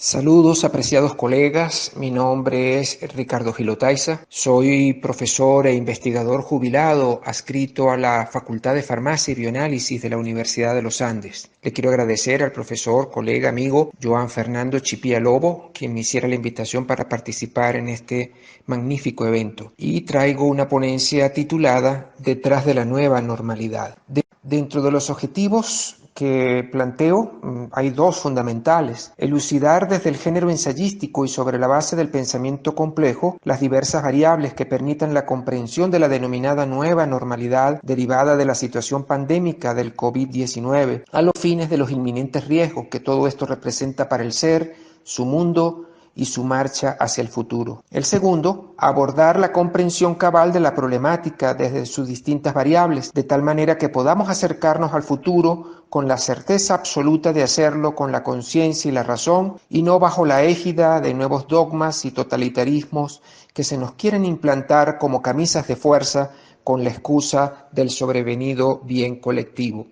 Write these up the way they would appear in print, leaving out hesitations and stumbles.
Saludos, apreciados colegas. Mi nombre es Ricardo Gilotaiza. Soy profesor e investigador jubilado adscrito a la Facultad de Farmacia y Bioanálisis de la Universidad de los Andes. Le quiero agradecer al profesor, colega, amigo Joan Fernando Chipía Lobo, quien me hiciera la invitación para participar en este magnífico evento. Y traigo una ponencia titulada Detrás de la nueva normalidad. Dentro de los objetivos que planteo hay dos fundamentales: elucidar desde el género ensayístico y sobre la base del pensamiento complejo las diversas variables que permitan la comprensión de la denominada nueva normalidad derivada de la situación pandémica del COVID-19, a los fines de los inminentes riesgos que todo esto representa para el ser, su mundo y su marcha hacia el futuro. El segundo, abordar la comprensión cabal de la problemática desde sus distintas variables, de tal manera que podamos acercarnos al futuro con la certeza absoluta de hacerlo con la conciencia y la razón, y no bajo la égida de nuevos dogmas y totalitarismos que se nos quieren implantar como camisas de fuerza con la excusa del sobrevenido bien colectivo.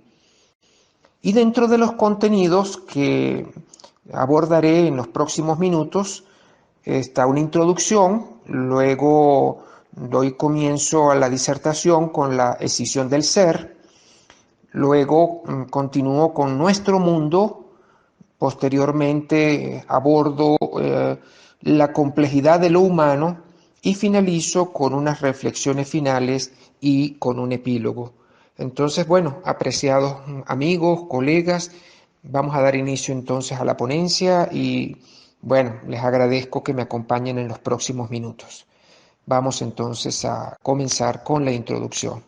Y dentro de los contenidos que abordaré en los próximos minutos está una introducción, luego doy comienzo a la disertación con la escisión del ser, luego continúo con nuestro mundo, posteriormente abordo la complejidad de lo humano y finalizo con unas reflexiones finales y con un epílogo. Entonces, bueno, apreciados amigos, colegas, vamos a dar inicio entonces a la ponencia y, bueno, les agradezco que me acompañen en los próximos minutos. Vamos entonces a comenzar con la introducción.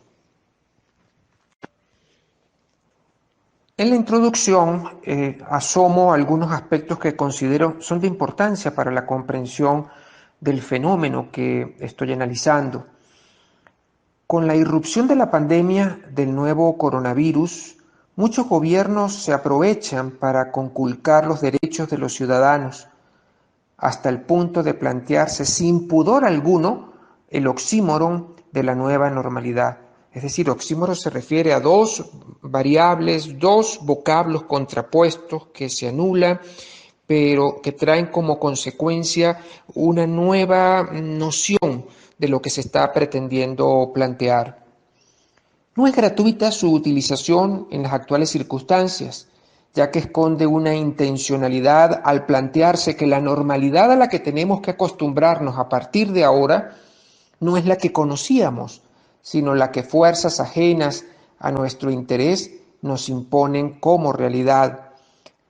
En la introducción asomo algunos aspectos que considero son de importancia para la comprensión del fenómeno que estoy analizando. Con la irrupción de la pandemia del nuevo coronavirus, muchos gobiernos se aprovechan para conculcar los derechos de los ciudadanos, hasta el punto de plantearse sin pudor alguno el oxímoron de la nueva normalidad. Es decir, oxímoron se refiere a dos variables, dos vocablos contrapuestos que se anulan, pero que traen como consecuencia una nueva noción de lo que se está pretendiendo plantear. No es gratuita su utilización en las actuales circunstancias, ya que esconde una intencionalidad al plantearse que la normalidad a la que tenemos que acostumbrarnos a partir de ahora no es la que conocíamos, sino la que fuerzas ajenas a nuestro interés nos imponen como realidad.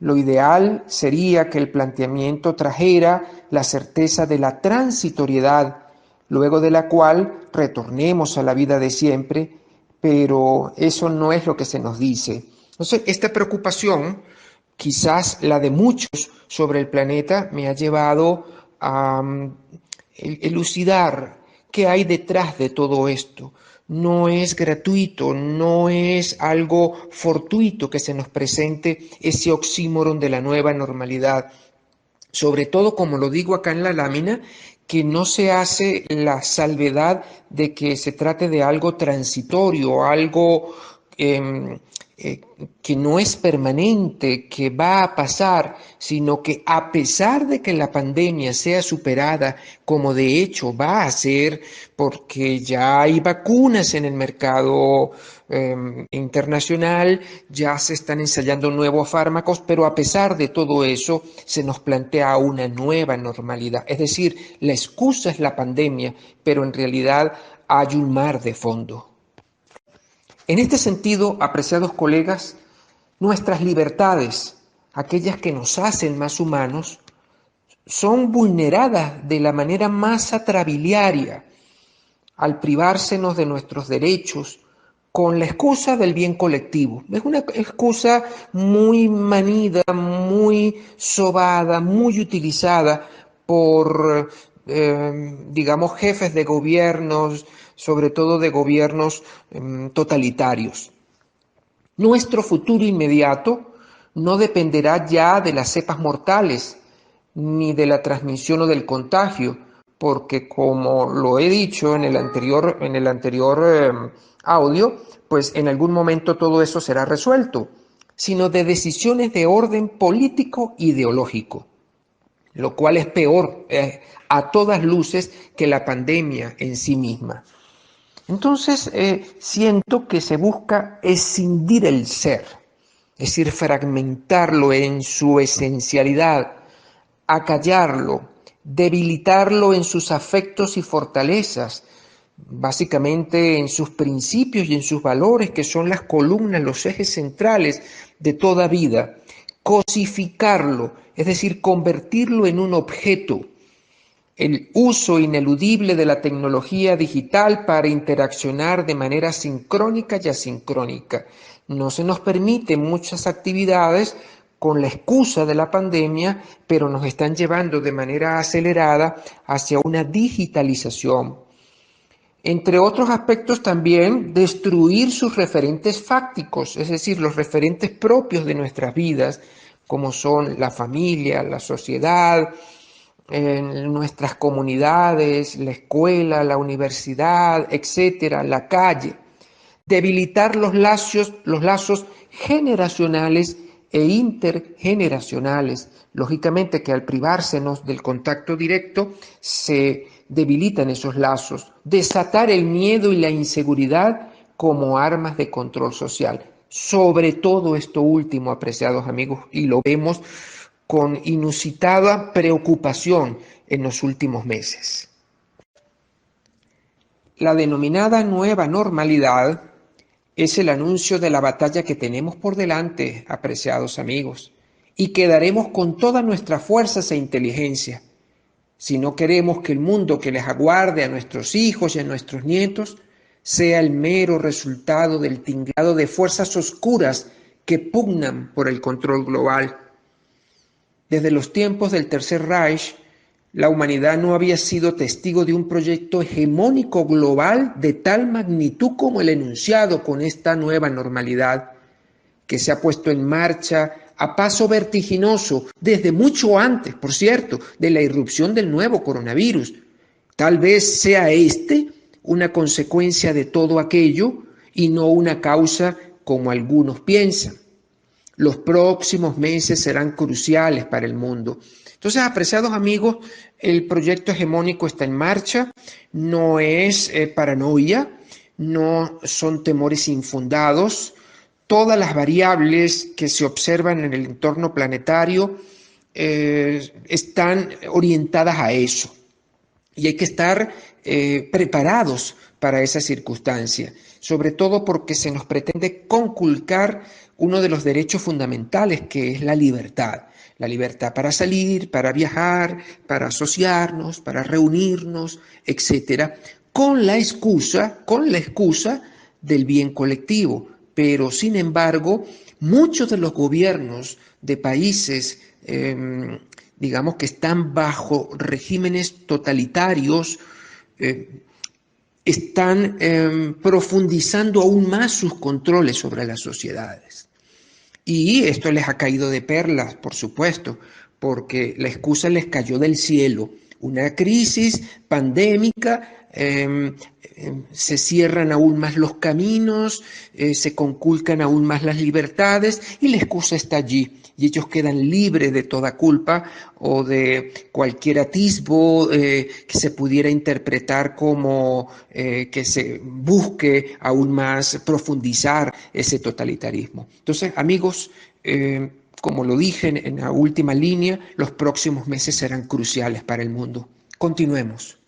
Lo ideal sería que el planteamiento trajera la certeza de la transitoriedad, luego de la cual retornemos a la vida de siempre, pero eso no es lo que se nos dice. Entonces, esta preocupación, quizás la de muchos sobre el planeta, me ha llevado a elucidar qué hay detrás de todo esto. No es gratuito, no es algo fortuito que se nos presente ese oxímoron de la nueva normalidad. Sobre todo, como lo digo acá en la lámina, que no se hace la salvedad de que se trate de algo transitorio, algo que no es permanente, que va a pasar, sino que a pesar de que la pandemia sea superada, como de hecho va a ser, porque ya hay vacunas en el mercado internacional, ya se están ensayando nuevos fármacos, pero a pesar de todo eso se nos plantea una nueva normalidad. Es decir, la excusa es la pandemia, pero en realidad hay un mar de fondo. En este sentido, apreciados colegas, nuestras libertades, aquellas que nos hacen más humanos, son vulneradas de la manera más atrabiliaria al privársenos de nuestros derechos con la excusa del bien colectivo. Es una excusa muy manida, muy sobada, muy utilizada por, digamos, jefes de gobiernos, sobre todo de gobiernos totalitarios. Nuestro futuro inmediato no dependerá ya de las cepas mortales, ni de la transmisión o del contagio, porque como lo he dicho en el anterior audio, pues en algún momento todo eso será resuelto, sino de decisiones de orden político ideológico. lo cual es peor a todas luces que la pandemia en sí misma. Entonces, siento que se busca escindir el ser, es decir, fragmentarlo en su esencialidad, acallarlo, debilitarlo en sus afectos y fortalezas, básicamente en sus principios y en sus valores, que son las columnas, los ejes centrales de toda vida, cosificarlo, es decir, convertirlo en un objeto, el uso ineludible de la tecnología digital para interaccionar de manera sincrónica y asincrónica. No se nos permiten muchas actividades con la excusa de la pandemia, pero nos están llevando de manera acelerada hacia una digitalización. Entre otros aspectos también destruir sus referentes fácticos, es decir, los referentes propios de nuestras vidas, como son la familia, la sociedad, en nuestras comunidades, la escuela, la universidad, etcétera, la calle. Debilitar los lazos generacionales e intergeneracionales. Lógicamente que al privársenos del contacto directo se debilitan esos lazos. Desatar el miedo y la inseguridad como armas de control social. Sobre todo esto último, apreciados amigos, y lo vemos con inusitada preocupación en los últimos meses. La denominada nueva normalidad es el anuncio de la batalla que tenemos por delante, apreciados amigos, y que daremos con todas nuestras fuerzas e inteligencia. Si no queremos que el mundo que les aguarde a nuestros hijos y a nuestros nietos sea el mero resultado del tinglado de fuerzas oscuras que pugnan por el control global. Desde los tiempos del Tercer Reich, la humanidad no había sido testigo de un proyecto hegemónico global de tal magnitud como el enunciado con esta nueva normalidad, que se ha puesto en marcha a paso vertiginoso desde mucho antes, por cierto, de la irrupción del nuevo coronavirus. Tal vez sea este una consecuencia de todo aquello y no una causa como algunos piensan. Los próximos meses serán cruciales para el mundo. Entonces, apreciados amigos, el proyecto hegemónico está en marcha, no es paranoia, no son temores infundados. Todas las variables que se observan en el entorno planetario están orientadas a eso. Y hay que estar preparados para esa circunstancia, sobre todo porque se nos pretende conculcar uno de los derechos fundamentales, que es la libertad. La libertad para salir, para viajar, para asociarnos, para reunirnos, etcétera, con la excusa del bien colectivo. Pero, sin embargo, muchos de los gobiernos de países digamos que están bajo regímenes totalitarios, están profundizando aún más sus controles sobre las sociedades. Y esto les ha caído de perlas, por supuesto, porque la excusa les cayó del cielo. Una crisis pandémica, se cierran aún más los caminos, se conculcan aún más las libertades y la excusa está allí. Y ellos quedan libres de toda culpa o de cualquier atisbo que se pudiera interpretar como que se busque aún más profundizar ese totalitarismo. Entonces, amigos, como lo dije en la última línea, los próximos meses serán cruciales para el mundo. Continuemos.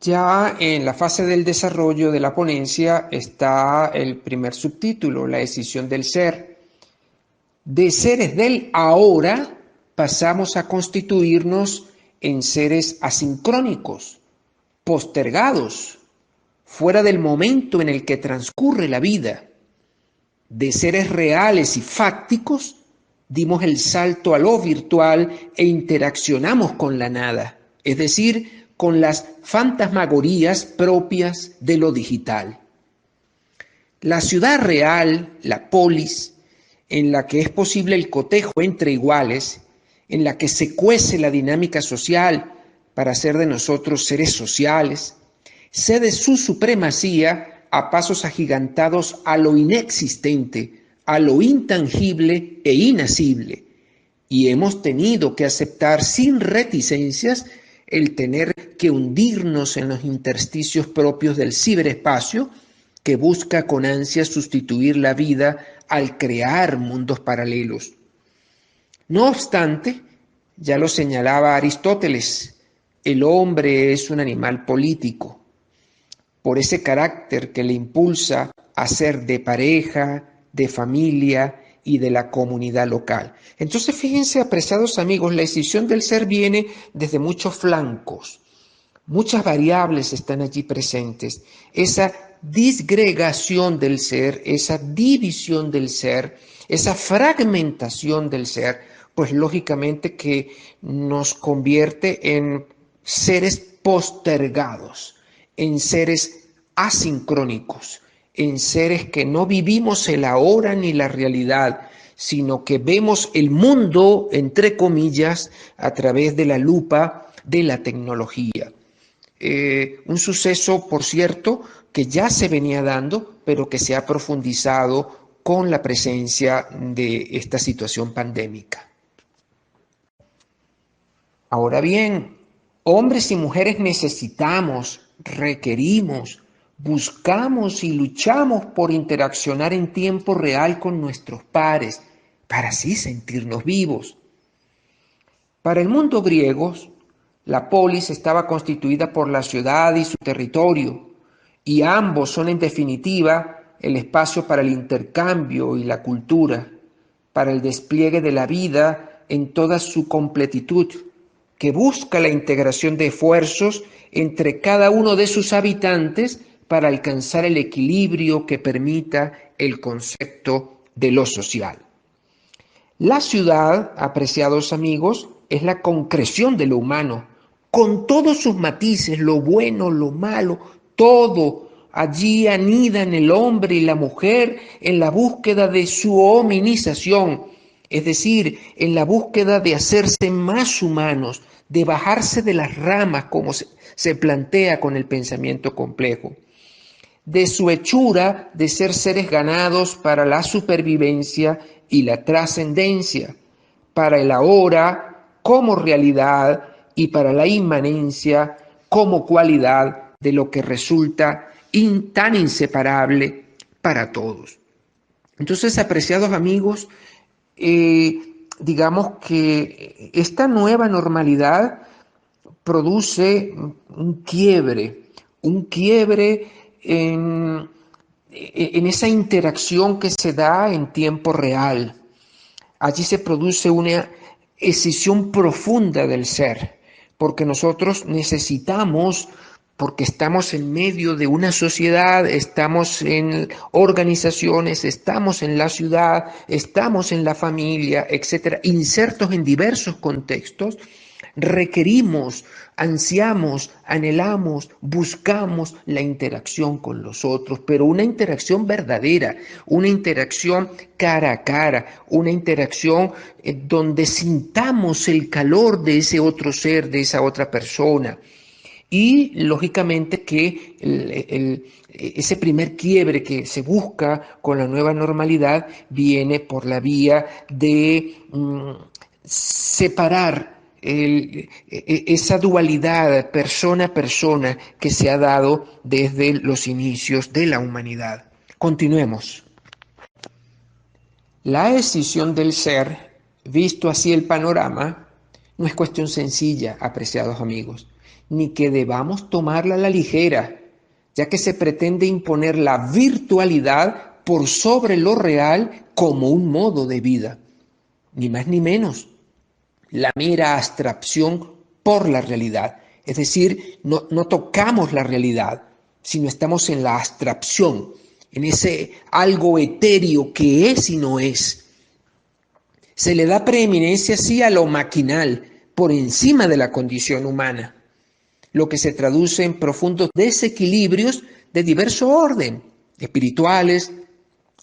Ya en la fase del desarrollo de la ponencia está el primer subtítulo, la decisión del ser. De seres del ahora pasamos a constituirnos en seres asincrónicos, postergados, fuera del momento en el que transcurre la vida. De seres reales y fácticos dimos el salto a lo virtual e interaccionamos con la nada, es decir, con las fantasmagorías propias de lo digital. La ciudad real, la polis, en la que es posible el cotejo entre iguales, en la que se cuece la dinámica social para hacer de nosotros seres sociales, cede su supremacía a pasos agigantados a lo inexistente, a lo intangible e inasible. y hemos tenido que aceptar sin reticencias el tener que hundirnos en los intersticios propios del ciberespacio que busca con ansia sustituir la vida al crear mundos paralelos. No obstante, ya lo señalaba Aristóteles, el hombre es un animal político, por ese carácter que le impulsa a ser de pareja, de familia y de la comunidad local. Entonces, fíjense, apreciados amigos, la decisión del ser viene desde muchos flancos. Muchas variables están allí presentes. Esa disgregación del ser, esa división del ser, esa fragmentación del ser, pues lógicamente que nos convierte en seres postergados, en seres asincrónicos, en seres que no vivimos el ahora ni la realidad, sino que vemos el mundo, entre comillas, a través de la lupa de la tecnología. Un suceso, por cierto, que ya se venía dando, pero que se ha profundizado con la presencia de esta situación pandémica. Ahora bien, hombres y mujeres necesitamos, requerimos, buscamos y luchamos por interaccionar en tiempo real con nuestros pares, para así sentirnos vivos. Para el mundo griego, la polis estaba constituida por la ciudad y su territorio, y ambos son en definitiva el espacio para el intercambio y la cultura, para el despliegue de la vida en toda su completitud, que busca la integración de esfuerzos entre cada uno de sus habitantes para alcanzar el equilibrio que permita el concepto de lo social. La ciudad, apreciados amigos, es la concreción de lo humano, con todos sus matices, lo bueno, lo malo, todo. Allí anidan el hombre y la mujer en la búsqueda de su hominización, es decir, en la búsqueda de hacerse más humanos, de bajarse de las ramas, como se plantea con el pensamiento complejo, de su hechura de ser seres ganados para la supervivencia y la trascendencia, para el ahora como realidad y para la inmanencia como cualidad de lo que resulta tan inseparable para todos. Entonces, apreciados amigos, digamos que esta nueva normalidad produce un quiebre en esa interacción que se da en tiempo real. Allí se produce una escisión profunda del ser, porque nosotros necesitamos, porque estamos en medio de una sociedad, estamos en organizaciones, estamos en la ciudad, estamos en la familia, etcétera, insertos en diversos contextos, requerimos, ansiamos, anhelamos, buscamos la interacción con los otros, pero una interacción verdadera, una interacción cara a cara, una interacción donde sintamos el calor de ese otro ser, de esa otra persona. Y lógicamente que ese primer quiebre que se busca con la nueva normalidad viene por la vía de separar esa dualidad persona a persona que se ha dado desde los inicios de la humanidad. Continuemos. La escisión del ser, visto así el panorama, no es cuestión sencilla, apreciados amigos, ni que debamos tomarla a la ligera, ya que se pretende imponer la virtualidad por sobre lo real como un modo de vida, ni más ni menos. La mera abstracción por la realidad. Es decir, no tocamos la realidad, sino estamos en la abstracción, en ese algo etéreo que es y no es. Se le da preeminencia así a lo maquinal, por encima de la condición humana, lo que se traduce en profundos desequilibrios de diverso orden, espirituales,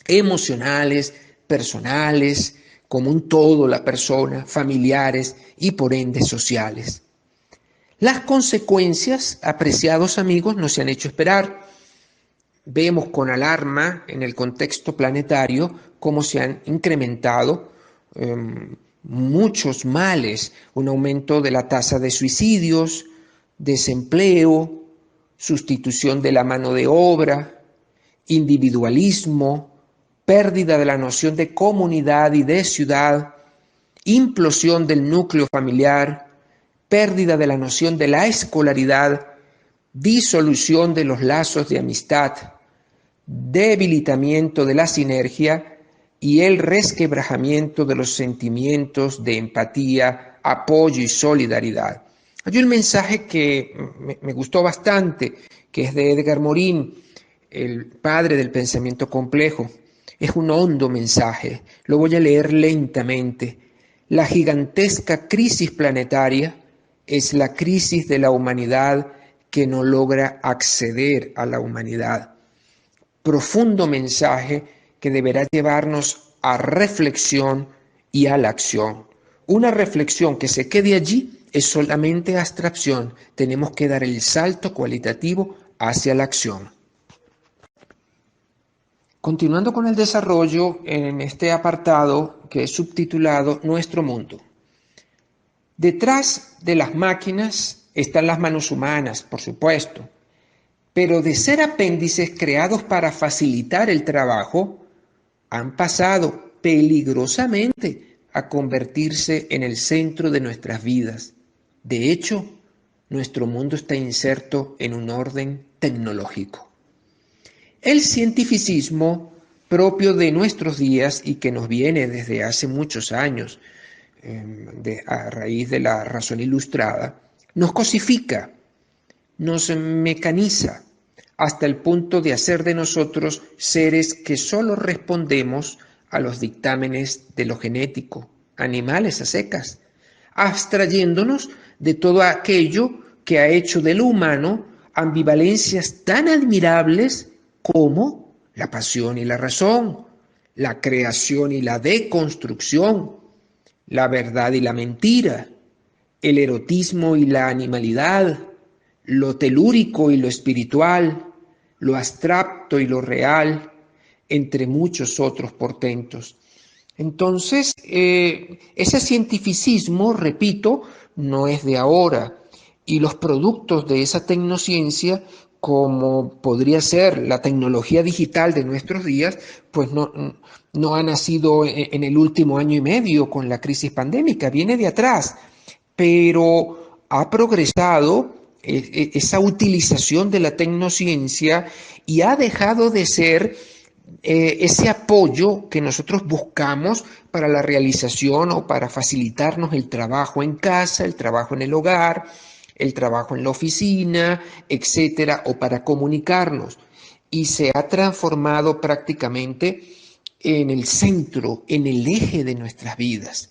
emocionales, personales, como un todo la persona, familiares y por ende sociales. Las consecuencias, apreciados amigos, no se han hecho esperar. Vemos con alarma en el contexto planetario cómo se han incrementado muchos males, un aumento de la tasa de suicidios, desempleo, sustitución de la mano de obra, individualismo, pérdida de la noción de comunidad y de ciudad, implosión del núcleo familiar, pérdida de la noción de la escolaridad, disolución de los lazos de amistad, debilitamiento de la sinergia y el resquebrajamiento de los sentimientos de empatía, apoyo y solidaridad. Hay un mensaje que me gustó bastante, que es de Edgar Morin, el padre del pensamiento complejo. Es un hondo mensaje, lo voy a leer lentamente. La gigantesca crisis planetaria es la crisis de la humanidad que no logra acceder a la humanidad. Profundo mensaje que deberá llevarnos a reflexión y a la acción. Una reflexión que se quede allí es solamente abstracción. Tenemos que dar el salto cualitativo hacia la acción. Continuando con el desarrollo en este apartado que es subtitulado Nuestro mundo. Detrás de las máquinas están las manos humanas, por supuesto, pero de ser apéndices creados para facilitar el trabajo, han pasado peligrosamente a convertirse en el centro de nuestras vidas. De hecho, nuestro mundo está inserto en un orden tecnológico. El cientificismo propio de nuestros días y que nos viene desde hace muchos años, a raíz de la razón ilustrada, nos cosifica, nos mecaniza, hasta el punto de hacer de nosotros seres que solo respondemos a los dictámenes de lo genético, animales a secas, abstrayéndonos de todo aquello que ha hecho de lo humano ambivalencias tan admirables como la pasión y la razón, la creación y la deconstrucción, la verdad y la mentira, el erotismo y la animalidad, lo telúrico y lo espiritual, lo abstracto y lo real, entre muchos otros portentos. Entonces, ese cientificismo, repito, no es de ahora, y los productos de esa tecnociencia, como podría ser la tecnología digital de nuestros días, pues no ha nacido en el último año y medio con la crisis pandémica, viene de atrás, pero ha progresado esa utilización de la tecnociencia y ha dejado de ser ese apoyo que nosotros buscamos para la realización o para facilitarnos el trabajo en casa, el trabajo en el hogar, el trabajo en la oficina, etcétera, o para comunicarnos. Y se ha transformado prácticamente en el centro, en el eje de nuestras vidas.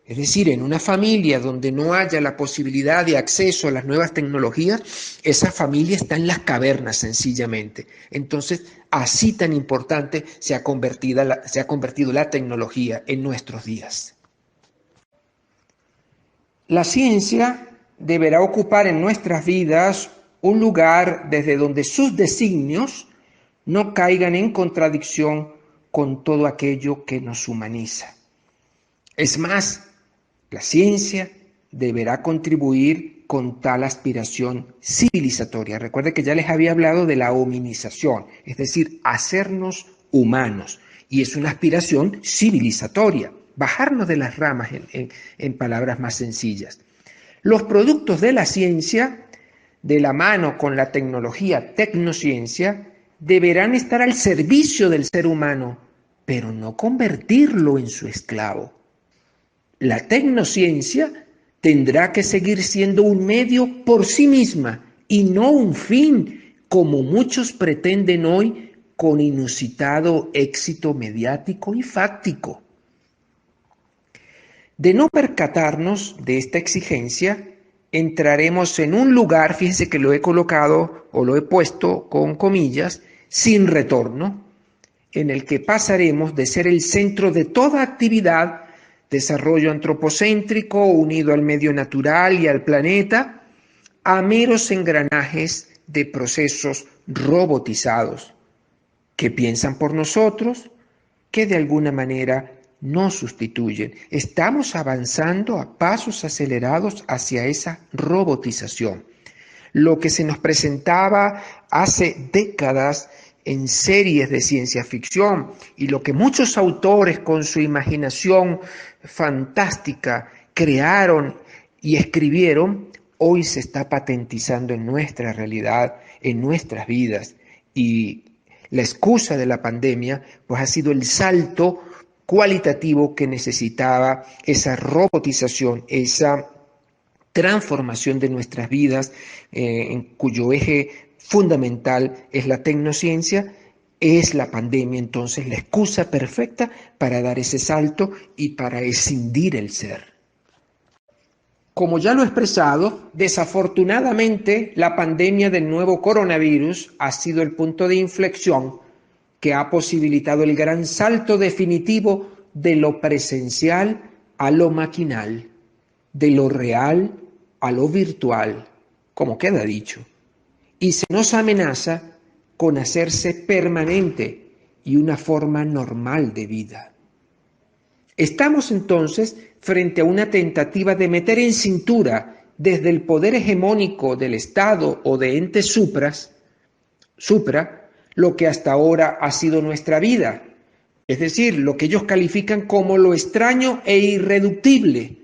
Es decir, en una familia donde no haya la posibilidad de acceso a las nuevas tecnologías, esa familia está en las cavernas sencillamente. Entonces, así tan importante se ha convertido la tecnología en nuestros días. La ciencia deberá ocupar en nuestras vidas un lugar desde donde sus designios no caigan en contradicción con todo aquello que nos humaniza. Es más, la ciencia deberá contribuir con tal aspiración civilizatoria. Recuerde que ya les había hablado de la hominización, es decir, hacernos humanos. Y es una aspiración civilizatoria, bajarnos de las ramas en palabras más sencillas. Los productos de la ciencia, de la mano con la tecnología tecnociencia, deberán estar al servicio del ser humano, pero no convertirlo en su esclavo. La tecnociencia tendrá que seguir siendo un medio por sí misma y no un fin, como muchos pretenden hoy con inusitado éxito mediático y fáctico. De no percatarnos de esta exigencia, entraremos en un lugar, fíjense que lo he colocado o lo he puesto con comillas, sin retorno, en el que pasaremos de ser el centro de toda actividad, desarrollo antropocéntrico unido al medio natural y al planeta, a meros engranajes de procesos robotizados que piensan por nosotros, que de alguna manera no sustituyen. Estamos avanzando a pasos acelerados hacia esa robotización. Lo que se nos presentaba hace décadas en series de ciencia ficción y lo que muchos autores con su imaginación fantástica crearon y escribieron, hoy se está patentizando en nuestra realidad, en nuestras vidas. Y la excusa de la pandemia pues ha sido el salto cualitativo que necesitaba esa robotización, esa transformación de nuestras vidas, en cuyo eje fundamental es la tecnociencia. Es la pandemia entonces la excusa perfecta para dar ese salto y para escindir el ser. Como ya lo he expresado, desafortunadamente la pandemia del nuevo coronavirus ha sido el punto de inflexión que ha posibilitado el gran salto definitivo de lo presencial a lo maquinal, de lo real a lo virtual, como queda dicho, y se nos amenaza con hacerse permanente y una forma normal de vida. Estamos entonces frente a una tentativa de meter en cintura desde el poder hegemónico del Estado o de entes supra, lo que hasta ahora ha sido nuestra vida, es decir, lo que ellos califican como lo extraño e irreductible,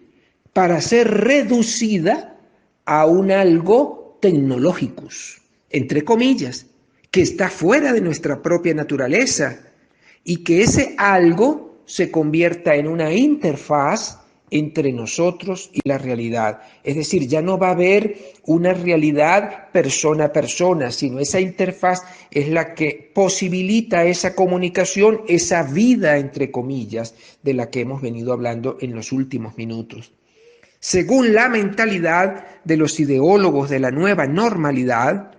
para ser reducida a un algo tecnológicus, entre comillas, que está fuera de nuestra propia naturaleza y que ese algo se convierta en una interfaz entre nosotros y la realidad. Es decir, ya no va a haber una realidad persona a persona, sino esa interfaz es la que posibilita esa comunicación, esa vida, entre comillas, de la que hemos venido hablando en los últimos minutos. Según la mentalidad de los ideólogos de la nueva normalidad,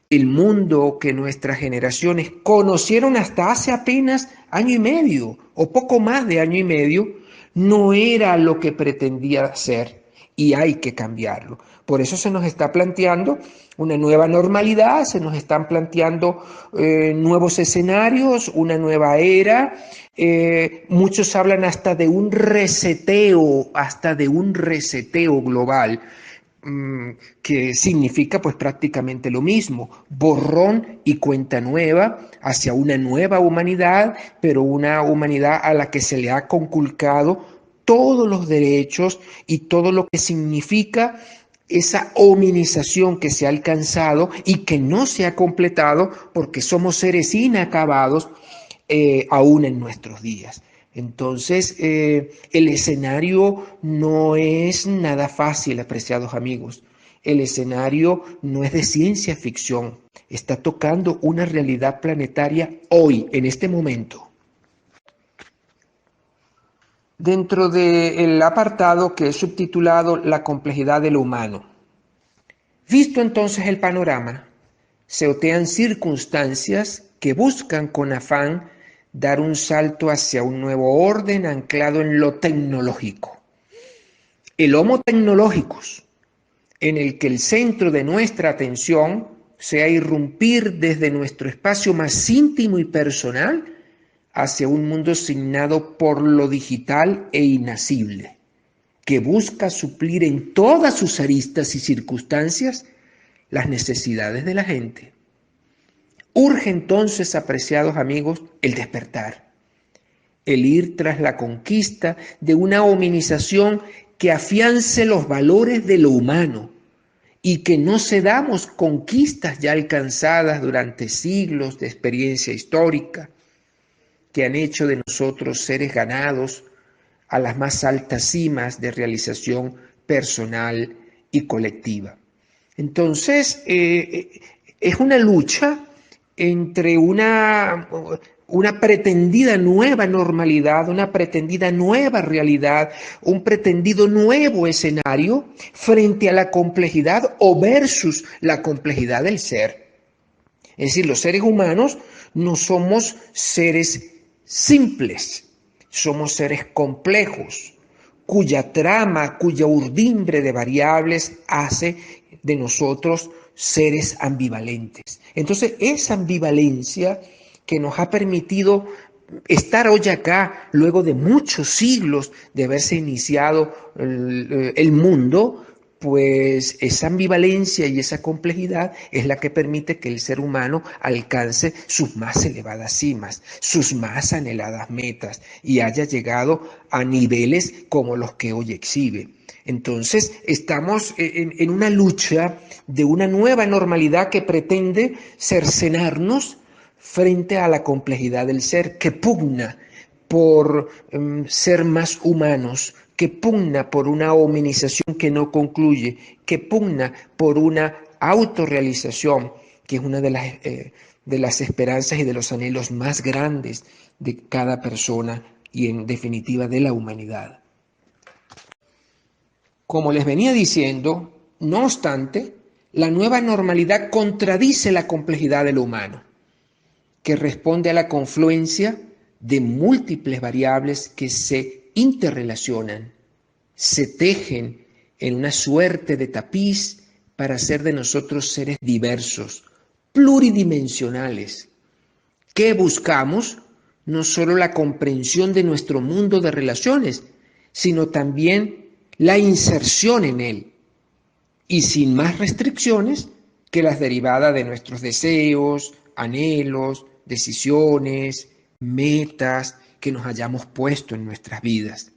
el mundo que nuestras generaciones conocieron hasta hace apenas año y medio o poco más de año y medio, no era lo que pretendía ser y hay que cambiarlo. Por eso se nos está planteando una nueva normalidad, se nos están planteando nuevos escenarios, una nueva era. Muchos hablan hasta de un reseteo global, que significa pues prácticamente lo mismo, borrón y cuenta nueva hacia una nueva humanidad, pero una humanidad a la que se le ha conculcado todos los derechos y todo lo que significa esa hominización que se ha alcanzado y que no se ha completado porque somos seres inacabados aún en nuestros días. Entonces, el escenario no es nada fácil, apreciados amigos. El escenario no es de ciencia ficción. Está tocando una realidad planetaria hoy, en este momento. Dentro del apartado que he subtitulado La complejidad de lo humano. Visto entonces el panorama, se otean circunstancias que buscan con afán dar un salto hacia un nuevo orden anclado en lo tecnológico. El Homo Technologicus, en el que el centro de nuestra atención sea irrumpir desde nuestro espacio más íntimo y personal hacia un mundo signado por lo digital e inacible, que busca suplir en todas sus aristas y circunstancias las necesidades de la gente. Urge entonces, apreciados amigos, el despertar, el ir tras la conquista de una hominización que afiance los valores de lo humano y que no cedamos conquistas ya alcanzadas durante siglos de experiencia histórica que han hecho de nosotros seres ganados a las más altas cimas de realización personal y colectiva. Entonces, es una lucha entre una pretendida nueva normalidad, una pretendida nueva realidad, un pretendido nuevo escenario frente a la complejidad o versus la complejidad del ser. Es decir, los seres humanos no somos seres simples, somos seres complejos, cuya trama, cuya urdimbre de variables hace de nosotros seres ambivalentes. Entonces, esa ambivalencia que nos ha permitido estar hoy acá, luego de muchos siglos de haberse iniciado el mundo, pues esa ambivalencia y esa complejidad es la que permite que el ser humano alcance sus más elevadas cimas, sus más anheladas metas y haya llegado a niveles como los que hoy exhibe. Entonces, estamos en una lucha de una nueva normalidad que pretende cercenarnos frente a la complejidad del ser, que pugna por ser más humanos, que pugna por una hominización que no concluye, que pugna por una autorrealización, que es una de las esperanzas y de los anhelos más grandes de cada persona y en definitiva de la humanidad. Como les venía diciendo, no obstante, la nueva normalidad contradice la complejidad de lo humano, que responde a la confluencia de múltiples variables que se interrelacionan, se tejen en una suerte de tapiz para hacer de nosotros seres diversos, pluridimensionales, que buscamos no solo la comprensión de nuestro mundo de relaciones, sino también la inserción en él, y sin más restricciones que las derivadas de nuestros deseos, anhelos, decisiones, metas que nos hayamos puesto en nuestras vidas.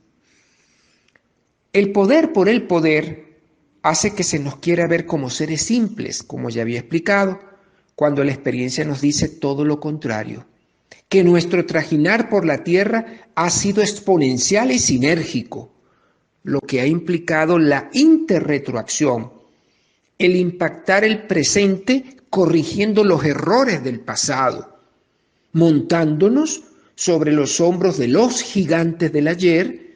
El poder por el poder hace que se nos quiera ver como seres simples, como ya había explicado, cuando la experiencia nos dice todo lo contrario, que nuestro trajinar por la tierra ha sido exponencial y sinérgico, lo que ha implicado la interretroacción, el impactar el presente corrigiendo los errores del pasado, montándonos sobre los hombros de los gigantes del ayer,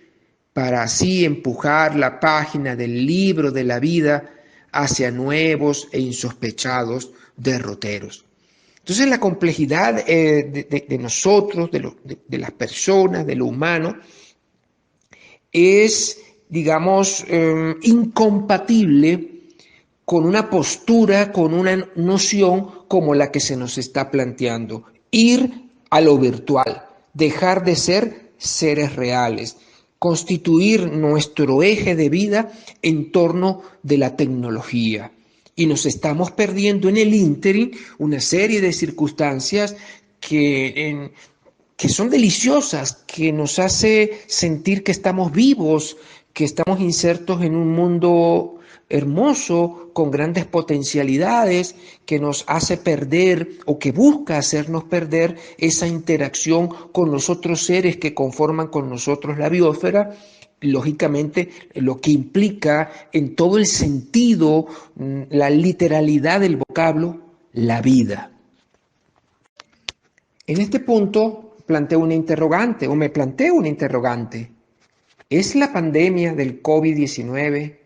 para así empujar la página del libro de la vida hacia nuevos e insospechados derroteros. Entonces la complejidad de nosotros, de las personas, de lo humano, es, digamos, incompatible con una postura, con una noción como la que se nos está planteando. Ir a lo virtual, dejar de ser seres reales, constituir nuestro eje de vida en torno de la tecnología. Y nos estamos perdiendo en el ínterin una serie de circunstancias que son deliciosas, que nos hace sentir que estamos vivos, que estamos insertos en un mundo hermoso, con grandes potencialidades, que nos hace perder o que busca hacernos perder esa interacción con los otros seres que conforman con nosotros la biosfera, lógicamente lo que implica en todo el sentido, la literalidad del vocablo, la vida. En este punto planteo una interrogante, o me planteo una interrogante. ¿Es la pandemia del COVID-19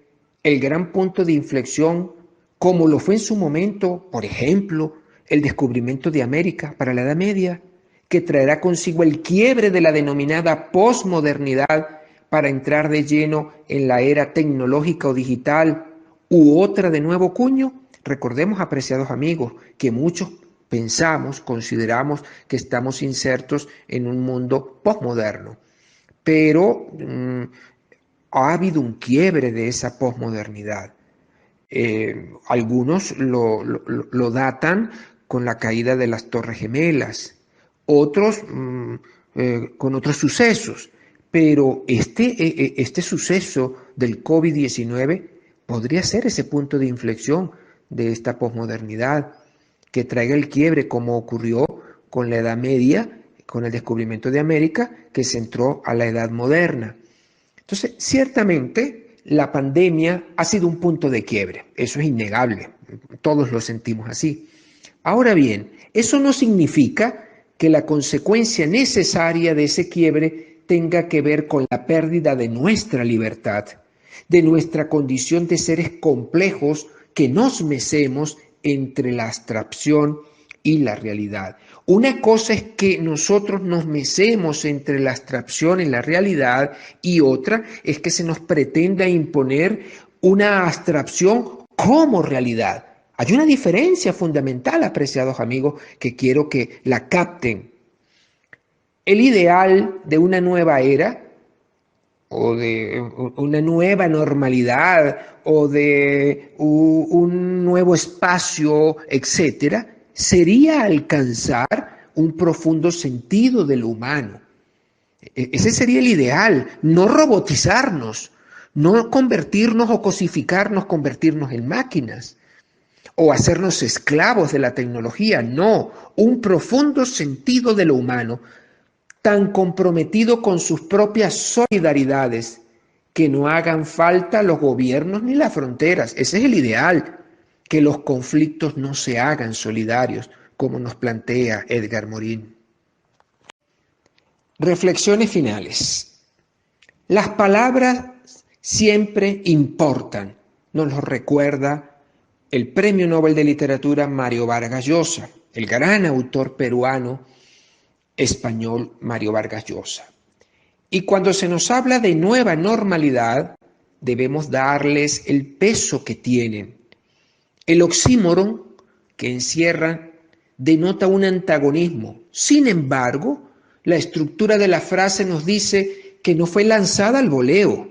el gran punto de inflexión, como lo fue en su momento, por ejemplo, el descubrimiento de América para la Edad Media, que traerá consigo el quiebre de la denominada posmodernidad para entrar de lleno en la era tecnológica o digital u otra de nuevo cuño? Recordemos, apreciados amigos, que muchos pensamos, consideramos que estamos insertos en un mundo posmoderno, pero ha habido un quiebre de esa posmodernidad. Algunos lo datan con la caída de las Torres Gemelas, otros con otros sucesos, pero este suceso del COVID-19 podría ser ese punto de inflexión de esta posmodernidad, que traiga el quiebre como ocurrió con la Edad Media, con el descubrimiento de América, que se entró a la Edad Moderna. Entonces, ciertamente, la pandemia ha sido un punto de quiebre, eso es innegable, todos lo sentimos así. Ahora bien, eso no significa que la consecuencia necesaria de ese quiebre tenga que ver con la pérdida de nuestra libertad, de nuestra condición de seres complejos que nos mecemos entre la abstracción y la realidad. Una cosa es que nosotros nos mecemos entre la abstracción y la realidad, y otra es que se nos pretenda imponer una abstracción como realidad. Hay una diferencia fundamental, apreciados amigos, que quiero que la capten. El ideal de una nueva era o de una nueva normalidad o de un nuevo espacio, etcétera, sería alcanzar un profundo sentido de lo humano. Ese sería el ideal, no robotizarnos, no convertirnos o cosificarnos, convertirnos en máquinas o hacernos esclavos de la tecnología, no, un profundo sentido de lo humano, tan comprometido con sus propias solidaridades, que no hagan falta los gobiernos ni las fronteras. Ese es el ideal, que los conflictos no se hagan solidarios, como nos plantea Edgar Morin. Reflexiones finales. Las palabras siempre importan, nos lo recuerda el Premio Nobel de Literatura Mario Vargas Llosa, el gran autor peruano español Mario Vargas Llosa. Y cuando se nos habla de nueva normalidad, debemos darles el peso que tienen. El oxímoron que encierran denota un antagonismo. Sin embargo, la estructura de la frase nos dice que no fue lanzada al voleo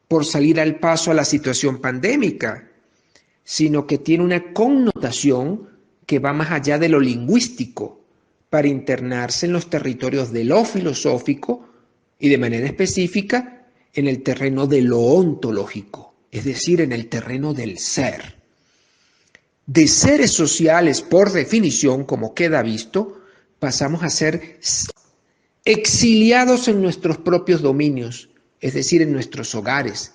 por salir al paso a la situación pandémica, sino que tiene una connotación que va más allá de lo lingüístico, para internarse en los territorios de lo filosófico y de manera específica en el terreno de lo ontológico, es decir, en el terreno del ser. De seres sociales, por definición, como queda visto, pasamos a ser exiliados en nuestros propios dominios, es decir, en nuestros hogares,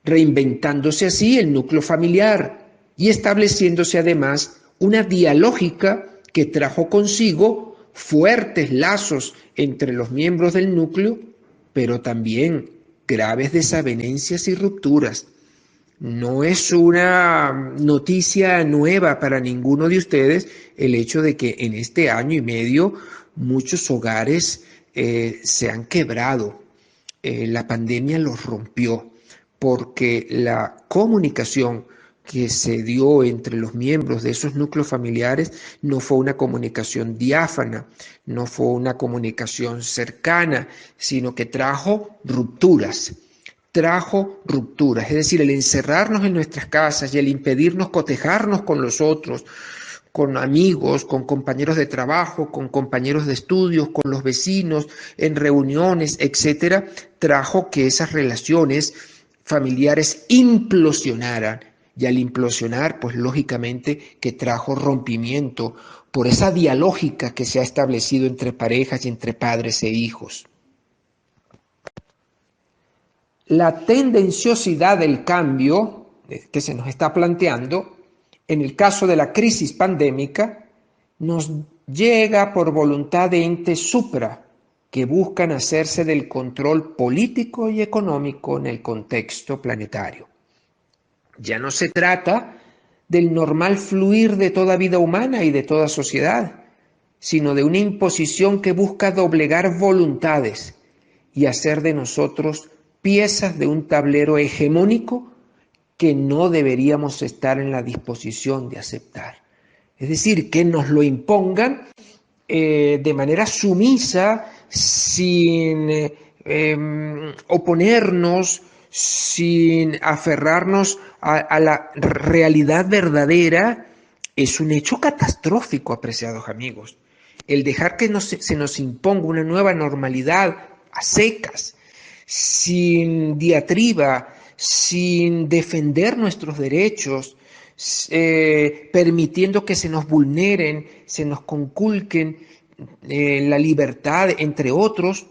reinventándose así el núcleo familiar y estableciéndose además una dialógica que trajo consigo fuertes lazos entre los miembros del núcleo, pero también graves desavenencias y rupturas. No es una noticia nueva para ninguno de ustedes el hecho de que en este año y medio muchos hogares se han quebrado. La pandemia los rompió porque la comunicación que se dio entre los miembros de esos núcleos familiares no fue una comunicación diáfana, no fue una comunicación cercana, sino que trajo rupturas. Es decir, el encerrarnos en nuestras casas y el impedirnos cotejarnos con los otros, con amigos, con compañeros de trabajo, con compañeros de estudios, con los vecinos, en reuniones, etcétera, trajo que esas relaciones familiares implosionaran. Y al implosionar, pues lógicamente que trajo rompimiento por esa dialógica que se ha establecido entre parejas y entre padres e hijos. La tendenciosidad del cambio que se nos está planteando, en el caso de la crisis pandémica, nos llega por voluntad de entes supra que buscan hacerse del control político y económico en el contexto planetario. Ya no se trata del normal fluir de toda vida humana y de toda sociedad, sino de una imposición que busca doblegar voluntades y hacer de nosotros piezas de un tablero hegemónico que no deberíamos estar en la disposición de aceptar. Es decir, que nos lo impongan de manera sumisa, sin oponernos, sin aferrarnos a la realidad verdadera, es un hecho catastrófico, apreciados amigos. El dejar que se nos imponga una nueva normalidad a secas, sin diatriba, sin defender nuestros derechos, permitiendo que se nos vulneren, se nos conculquen la libertad, entre otros,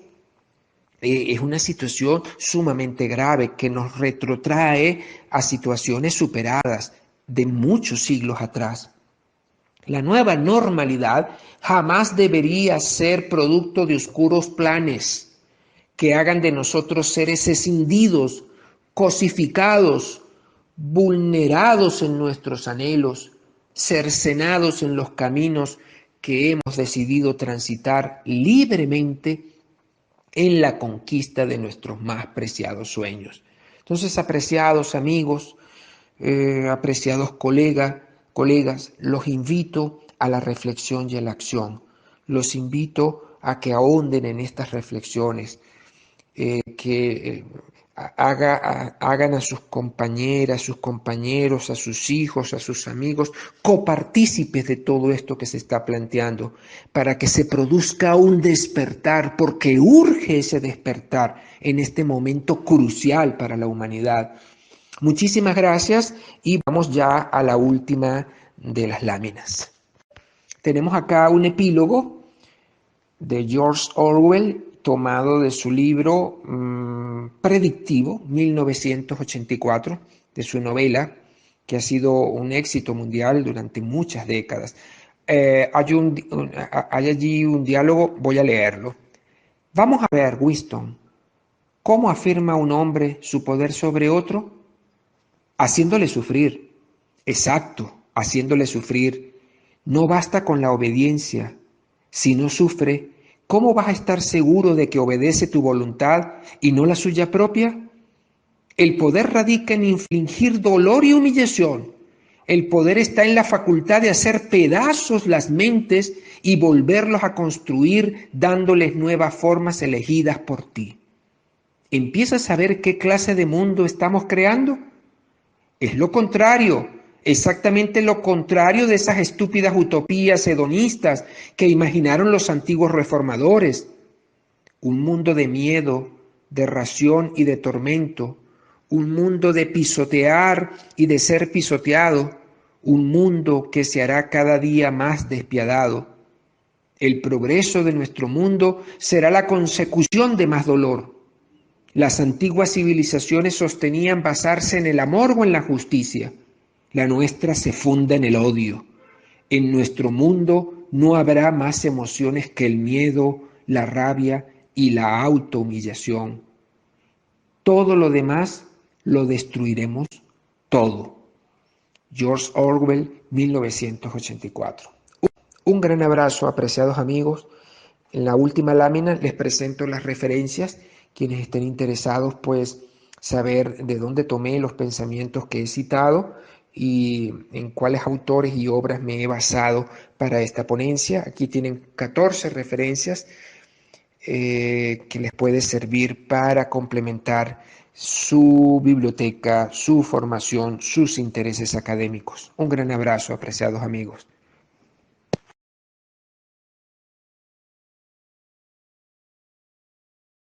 es una situación sumamente grave que nos retrotrae a situaciones superadas de muchos siglos atrás. La nueva normalidad jamás debería ser producto de oscuros planes que hagan de nosotros seres escindidos, cosificados, vulnerados en nuestros anhelos, cercenados en los caminos que hemos decidido transitar libremente en la conquista de nuestros más preciados sueños. Entonces, apreciados amigos, apreciados colegas, los invito a la reflexión y a la acción. Los invito a que ahonden en estas reflexiones, que hagan a sus compañeras, sus compañeros, a sus hijos, a sus amigos, copartícipes de todo esto que se está planteando, para que se produzca un despertar, porque urge ese despertar en este momento crucial para la humanidad. Muchísimas gracias y vamos ya a la última de las láminas. Tenemos acá un epílogo de George Orwell, tomado de su libro Predictivo, 1984, de su novela, que ha sido un éxito mundial durante muchas décadas. Hay allí un diálogo, voy a leerlo. Vamos a ver, Winston, ¿cómo afirma un hombre su poder sobre otro? Haciéndole sufrir. Exacto, haciéndole sufrir. No basta con la obediencia. Si no sufre, ¿cómo vas a estar seguro de que obedece tu voluntad y no la suya propia? El poder radica en infligir dolor y humillación. El poder está en la facultad de hacer pedazos las mentes y volverlos a construir dándoles nuevas formas elegidas por ti. ¿Empiezas a ver qué clase de mundo estamos creando? Es lo contrario, exactamente lo contrario de esas estúpidas utopías hedonistas que imaginaron los antiguos reformadores. Un mundo de miedo, de ración y de tormento, un mundo de pisotear y de ser pisoteado, un mundo que se hará cada día más despiadado. El progreso de nuestro mundo será la consecución de más dolor. Las antiguas civilizaciones sostenían basarse en el amor o en la justicia. La nuestra se funda en el odio. En nuestro mundo no habrá más emociones que el miedo, la rabia y la autohumillación. Todo lo demás lo destruiremos todo. George Orwell, 1984. Un gran abrazo, apreciados amigos. En la última lámina les presento las referencias. Quienes estén interesados, pues, saber de dónde tomé los pensamientos que he citado y en cuáles autores y obras me he basado para esta ponencia. Aquí tienen 14 referencias que les puede servir para complementar su biblioteca, su formación, sus intereses académicos. Un gran abrazo, apreciados amigos.